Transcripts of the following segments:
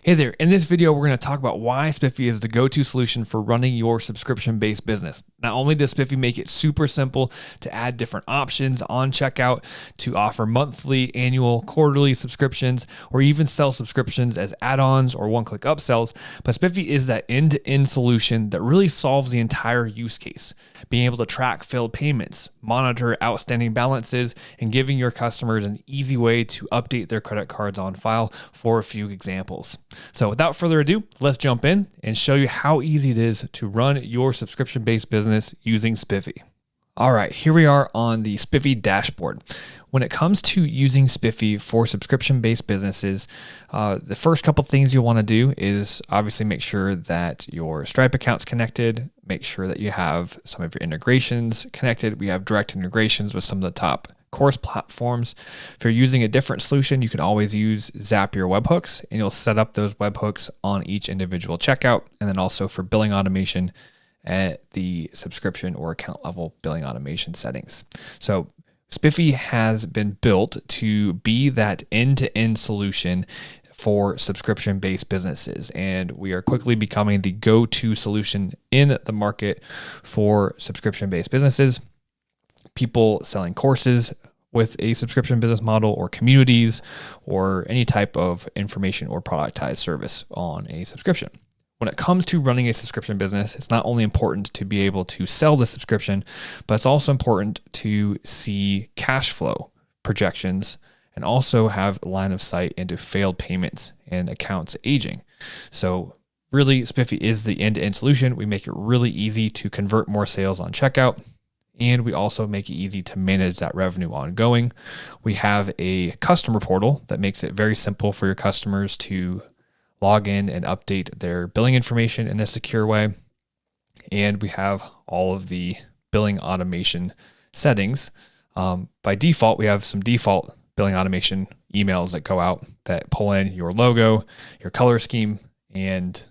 Hey there, in this video, we're going to talk about why Spiffy is the go-to solution for running your subscription-based business. Not only does Spiffy make it super simple to add different options on checkout, to offer monthly, annual, quarterly subscriptions, or even sell subscriptions as add-ons or one-click upsells, but Spiffy is that end-to-end solution that really solves the entire use case. Being able to track failed payments, monitor outstanding balances, and giving your customers an easy way to update their credit cards on file for a few examples. So without further ado, let's jump in and show you how easy it is to run your subscription-based business using Spiffy. All right, here we are on the Spiffy dashboard. When it comes to using Spiffy for subscription-based businesses, the first couple things you'll want to do is obviously make sure that your Stripe account's connected, make sure that you have some of your integrations connected. We have direct integrations with some of the top course platforms. If you're using a different solution, you can always use Zapier webhooks, and you'll set up those webhooks on each individual checkout. And then also for billing automation at the subscription or account level billing automation settings. So Spiffy has been built to be that end-to-end solution for subscription-based businesses, and we are quickly becoming the go-to solution in the market for subscription-based businesses. People selling courses with a subscription business model, or communities, or any type of information or productized service on a subscription. When it comes to running a subscription business, it's not only important to be able to sell the subscription, but it's also important to see cash flow projections and also have line of sight into failed payments and accounts aging. So really, Spiffy is the end-to-end solution. We make it really easy to convert more sales on checkout, and we also make it easy to manage that revenue ongoing. We have a customer portal that makes it very simple for your customers to log in and update their billing information in a secure way. And we have all of the billing automation settings. By default, we have some default billing automation emails that go out that pull in your logo, your color scheme, and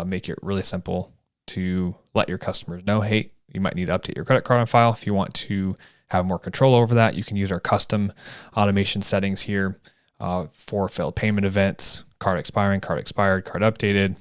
make it really simple to let your customers know, hey, you might need to update your credit card on file. If you want to have more control over that, you can use our custom automation settings here for failed payment events, card expiring, card expired, card updated,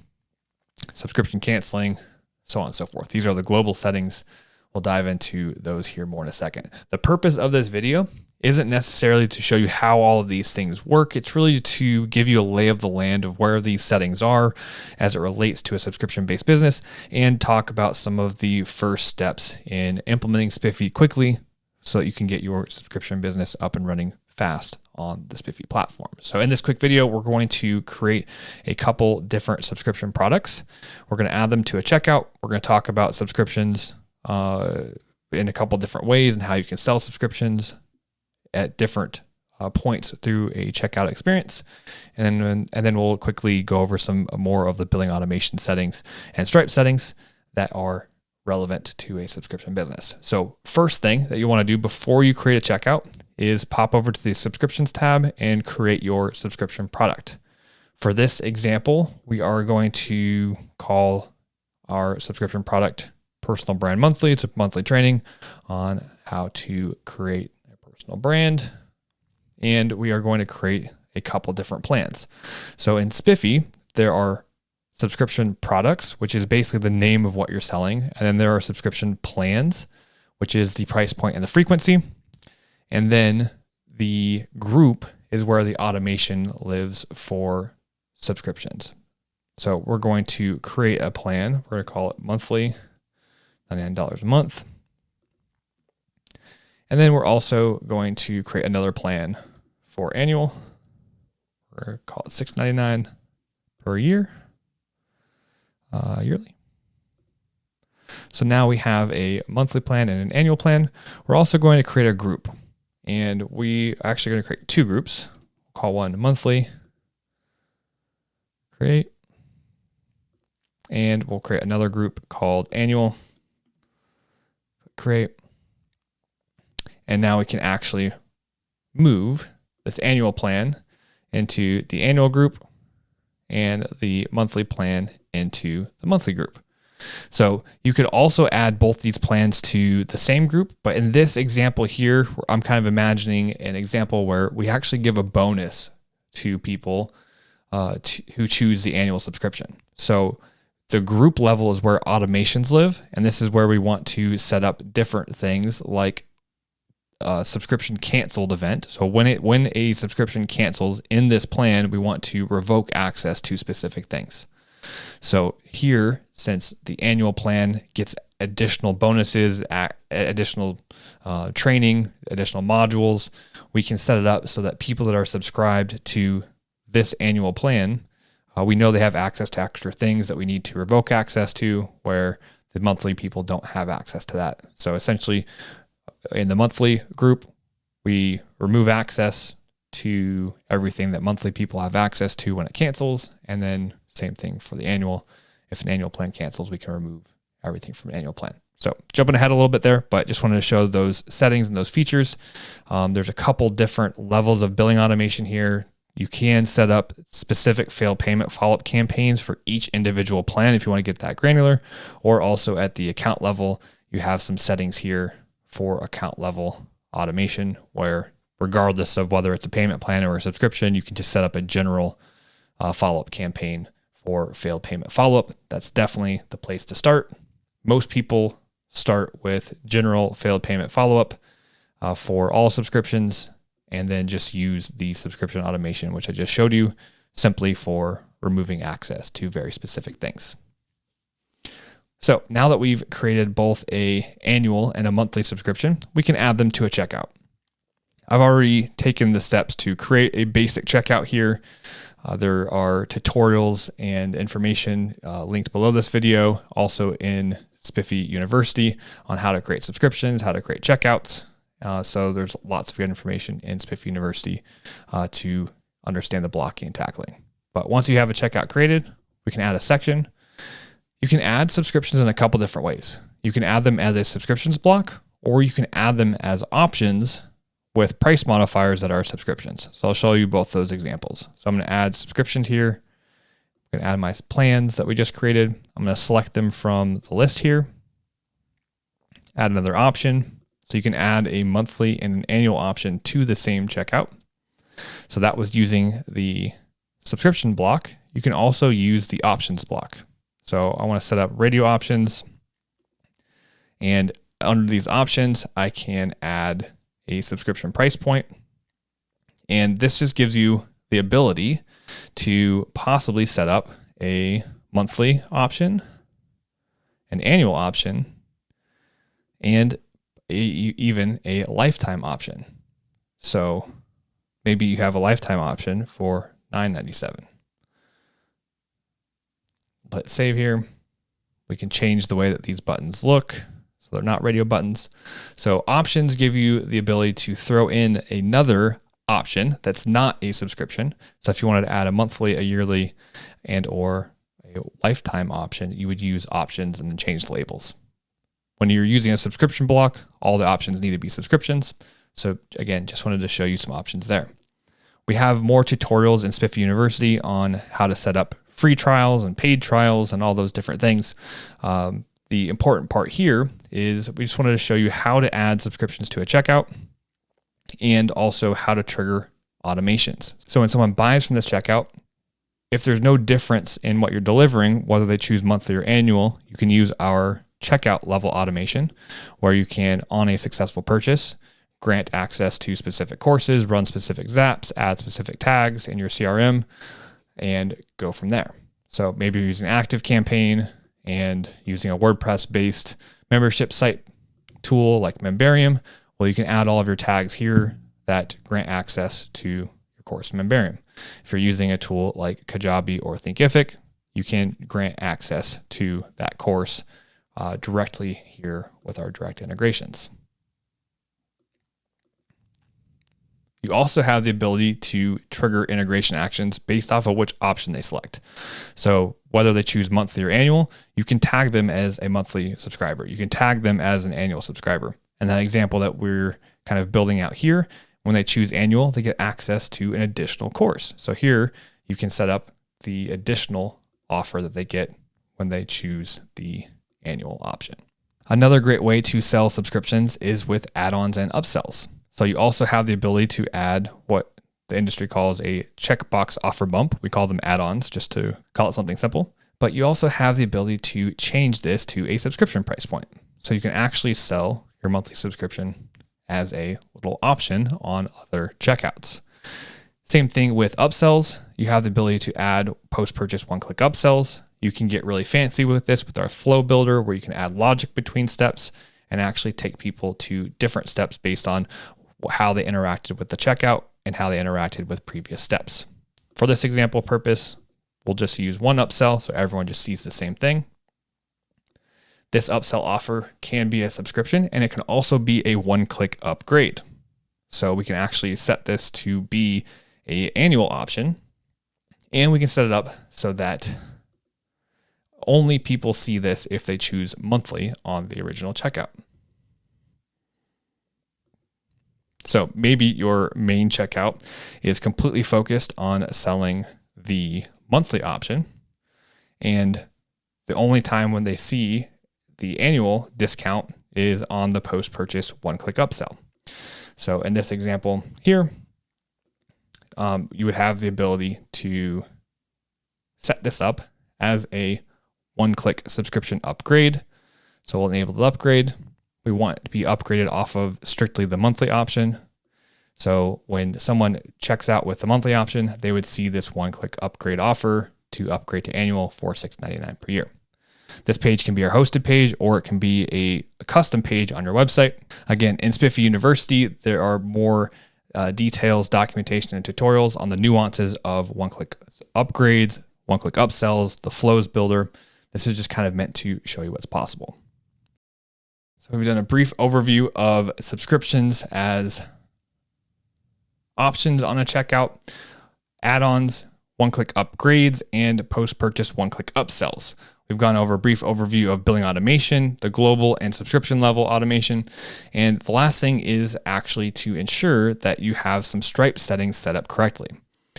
subscription canceling, so on and so forth. These are the global settings. We'll dive into those here more in a second. The purpose of this video isn't necessarily to show you how all of these things work. It's really to give you a lay of the land of where these settings are as it relates to a subscription-based business, and talk about some of the first steps in implementing Spiffy quickly so that you can get your subscription business up and running fast on the Spiffy platform. So in this quick video, we're going to create a couple different subscription products. We're going to add them to a checkout. We're going to talk about subscriptions in a couple different ways and how you can sell subscriptions at different points through a checkout experience. And then we'll quickly go over some more of the billing automation settings and Stripe settings that are relevant to a subscription business. So first thing that you want to do before you create a checkout is pop over to the subscriptions tab and create your subscription product. For this example, we are going to call our subscription product Personal Brand Monthly. It's a monthly training on how to create a personal brand. And we are going to create a couple different plans. So in Spiffy, there are subscription products, which is basically the name of what you're selling. And then there are subscription plans, which is the price point and the frequency. And then the group is where the automation lives for subscriptions. So we're going to create a plan. We're going to call it monthly, $99 a month. And then we're also going to create another plan for annual. We're going to call it $6.99 per year, yearly. So now we have a monthly plan and an annual plan. We're also going to create a group, and we are actually going to create two groups. We'll call one monthly, create, and we'll create another group called annual, create. And now we can actually move this annual plan into the annual group and the monthly plan into the monthly group. So you could also add both these plans to the same group, but in this example here, I'm kind of imagining an example where we actually give a bonus to people who choose the annual subscription. So the group level is where automations live, and this is where we want to set up different things like a subscription canceled event. So when a subscription cancels in this plan, we want to revoke access to specific things. So here, since the annual plan gets additional bonuses, additional training, additional modules, we can set it up so that people that are subscribed to this annual plan, we know they have access to extra things that we need to revoke access to, where the monthly people don't have access to that. So essentially, in the monthly group, we remove access to everything that monthly people have access to when it cancels, and then same thing for the annual. If an annual plan cancels, we can remove everything from an annual plan. So jumping ahead a little bit there, but just wanted to show those settings and those features. There's a couple different levels of billing automation here. You can set up specific failed payment follow-up campaigns for each individual plan if you want to get that granular, or also at the account level, you have some settings here for account level automation where regardless of whether it's a payment plan or a subscription, you can just set up a general follow-up campaign for failed payment follow-up. That's definitely the place to start. Most people start with general failed payment follow-up for all subscriptions, and then just use the subscription automation, which I just showed you, simply for removing access to very specific things. So now that we've created both an annual and a monthly subscription, we can add them to a checkout. I've already taken the steps to create a basic checkout here. There are tutorials and information linked below this video, also in Spiffy University, on how to create subscriptions, how to create checkouts. So there's lots of good information in Spiffy University to understand the blocking and tackling. But once you have a checkout created, we can add a section. You can add subscriptions in a couple different ways. You can add them as a subscriptions block, or you can add them as options with price modifiers that are subscriptions. So I'll show you both those examples. So I'm going to add subscriptions here. I'm going to add my plans that we just created. I'm going to select them from the list here. Add another option. So you can add a monthly and an annual option to the same checkout. So that was using the subscription block. You can also use the options block. So I want to set up radio options, and under these options, I can add a subscription price point. And this just gives you the ability to possibly set up a monthly option, an annual option, and even a lifetime option. So maybe you have a lifetime option for $9.97. Let's save here. We can change the way that these buttons look, so they're not radio buttons. So options give you the ability to throw in another option that's not a subscription. So if you wanted to add a monthly, a yearly, and or a lifetime option, you would use options and then change the labels. When you're using a subscription block, all the options need to be subscriptions. So again, just wanted to show you some options there. We have more tutorials in Spiffy University on how to set up free trials and paid trials and all those different things. The important part here is we just wanted to show you how to add subscriptions to a checkout and also how to trigger automations. So when someone buys from this checkout, if there's no difference in what you're delivering, whether they choose monthly or annual, you can use our checkout level automation where you can, on a successful purchase, grant access to specific courses, run specific zaps, add specific tags in your CRM, and go from there. So maybe you're using ActiveCampaign and using a WordPress-based membership site tool like Membarium. Well, you can add all of your tags here that grant access to your course in Membarium. If you're using a tool like Kajabi or Thinkific, you can grant access to that course directly here with our direct integrations. You also have the ability to trigger integration actions based off of which option they select. So whether they choose monthly or annual, you can tag them as a monthly subscriber. You can tag them as an annual subscriber. And that example that we're kind of building out here, when they choose annual, they get access to an additional course. So here you can set up the additional offer that they get when they choose the annual option. Another great way to sell subscriptions is with add-ons and upsells. So you also have the ability to add what the industry calls a checkbox offer bump. We call them add-ons just to call it something simple. But you also have the ability to change this to a subscription price point. So you can actually sell your monthly subscription as a little option on other checkouts. Same thing with upsells. You have the ability to add post-purchase one-click upsells. You can get really fancy with this with our flow builder, where you can add logic between steps and actually take people to different steps based on how they interacted with the checkout and how they interacted with previous steps. For this example purpose, we'll just use one upsell so everyone just sees the same thing. This upsell offer can be a subscription, and it can also be a one-click upgrade. So we can actually set this to be an annual option, and we can set it up so that only people see this if they choose monthly on the original checkout. So maybe your main checkout is completely focused on selling the monthly option, and the only time when they see the annual discount is on the post-purchase one-click upsell. So in this example here, you would have the ability to set this up as a one-click subscription upgrade. So we'll enable the upgrade. We want it to be upgraded off of strictly the monthly option. So when someone checks out with the monthly option, they would see this one-click upgrade offer to upgrade to annual for $6.99 per year. This page can be our hosted page, or it can be a custom page on your website. Again, in Spiffy University, there are more details, documentation, and tutorials on the nuances of one-click upgrades, one-click upsells, the flows builder. This is just kind of meant to show you what's possible. So we've done a brief overview of subscriptions as options on a checkout, add-ons, one-click upgrades, and post-purchase one-click upsells. We've gone over a brief overview of billing automation, the global and subscription level automation. And the last thing is actually to ensure that you have some Stripe settings set up correctly.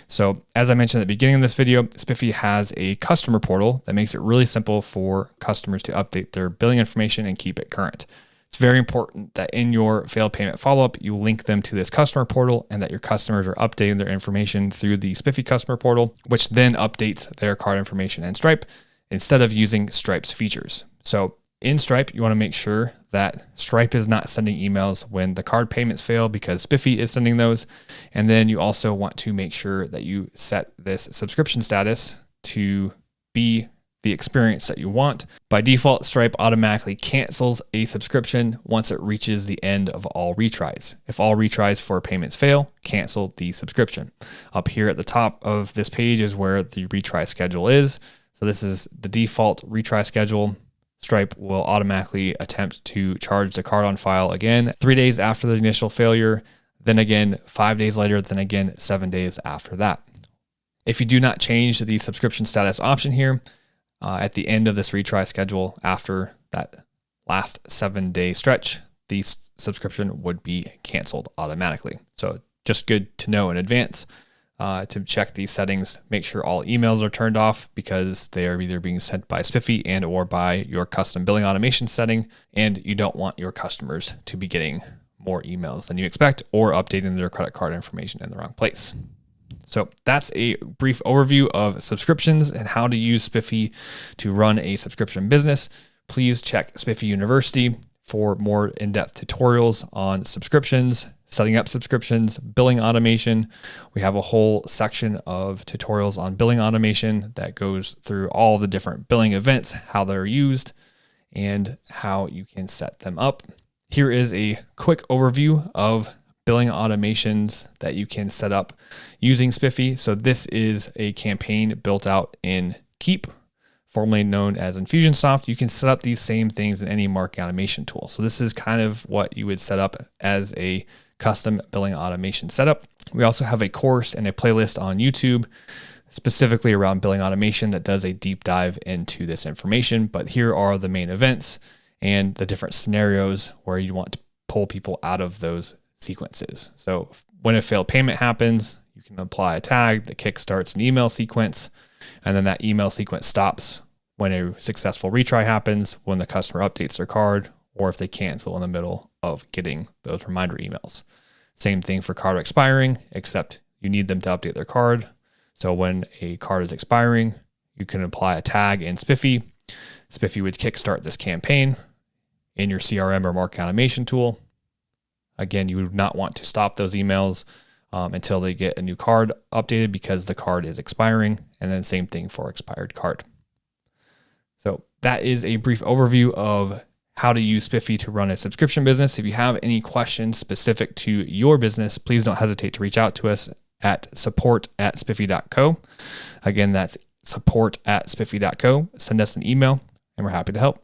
So as I mentioned at the beginning of this video, Spiffy has a customer portal that makes it really simple for customers to update their billing information and keep it current. It's very important that in your failed payment follow-up, you link them to this customer portal and that your customers are updating their information through the Spiffy customer portal, which then updates their card information in Stripe instead of using Stripe's features. So in Stripe, you want to make sure that Stripe is not sending emails when the card payments fail, because Spiffy is sending those. And then you also want to make sure that you set this subscription status to be the experience that you want. By default, Stripe automatically cancels a subscription once it reaches the end of all retries. If all retries for payments fail, cancel the subscription. Up here at the top of this page is where the retry schedule is. So this is the default retry schedule. Stripe will automatically attempt to charge the card on file again 3 days after the initial failure, then again 5 days later, then again 7 days after that. If you do not change the subscription status option here, at the end of this retry schedule, after that last 7-day stretch, the subscription would be canceled automatically. So just good to know in advance to check these settings. Make sure all emails are turned off, because they are either being sent by Spiffy and or by your custom billing automation setting, and you don't want your customers to be getting more emails than you expect or updating their credit card information in the wrong place. So that's a brief overview of subscriptions and how to use Spiffy to run a subscription business. Please check Spiffy University for more in-depth tutorials on subscriptions, setting up subscriptions, billing automation. We have a whole section of tutorials on billing automation that goes through all the different billing events, how they're used, and how you can set them up. Here is a quick overview of billing automations that you can set up using Spiffy. So this is a campaign built out in Keep, formerly known as Infusionsoft. You can set up these same things in any marketing automation tool. So this is kind of what you would set up as a custom billing automation setup. We also have a course and a playlist on YouTube specifically around billing automation that does a deep dive into this information. But here are the main events and the different scenarios where you want to pull people out of those sequences. So when a failed payment happens, you can apply a tag that kickstarts an email sequence, and then that email sequence stops when a successful retry happens, when the customer updates their card, or if they cancel in the middle of getting those reminder emails. Same thing for card expiring, except you need them to update their card. So when a card is expiring, you can apply a tag in Spiffy. Spiffy would kickstart this campaign in your CRM or marketing automation tool. Again, you would not want to stop those emails until they get a new card updated because the card is expiring, and then same thing for expired card. So that is a brief overview of how to use Spiffy to run a subscription business. If you have any questions specific to your business, please don't hesitate to reach out to us at support@spiffy.co. Again, that's support@spiffy.co. Send us an email and we're happy to help.